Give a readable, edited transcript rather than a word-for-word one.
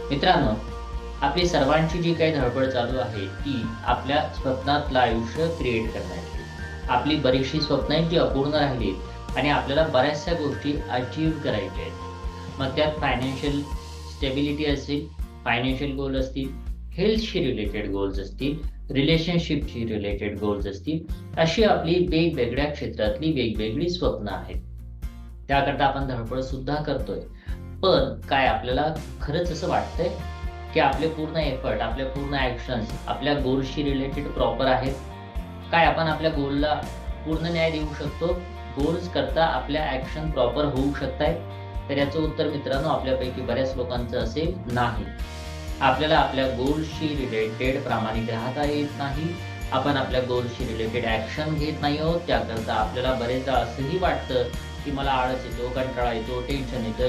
मित्रांनो, आपली सर्वांची जी काही धडपड चालू आहे, ती आपल्या स्वप्नातलं आयुष्य क्रिएट करण्याची. आपली बरीचशी स्वप्न आहेत, जी अपूर्ण राहिलीत आणि आपल्याला बऱ्याचशा गोष्टी अचीव्ह करायच्या आहेत. मग त्यात फायनान्शियल स्टेबिलिटी असेल, फायनान्शियल गोल असतील, हेल्थशी रिलेटेड गोल्स असतील, रिलेशनशिपशी रिलेटेड गोल्स असतील, अशी आपली वेगवेगळ्या क्षेत्रातली वेगवेगळी स्वप्न आहेत. त्याकरता आपण धडपड सुद्धा करतोय. पण काय आपल्याला खरंच असं वाटतंय, की आपले पूर्ण एफर्ट, आपल्या पूर्ण ॲक्शन्स आपल्या गोल्सशी रिलेटेड प्रॉपर आहेत? काय आपण आपल्या गोलला पूर्ण न्याय देऊ शकतो? गोल्स करता आपल्या ॲक्शन प्रॉपर होऊ शकतायत? तर याचं उत्तर मित्रांनो आपल्यापैकी बऱ्याच लोकांचं असेल नाही. आपल्याला आपल्या गोल्सशी रिलेटेड प्रामाणिक राहता येत नाही. आपण आपल्या गोल्सशी रिलेटेड ॲक्शन घेत नाही आहोत. त्याकरता आपल्याला बरेचदा असंही वाटतं, की मला आळस येतो, कंटाळा येतो, टेन्शन येतं,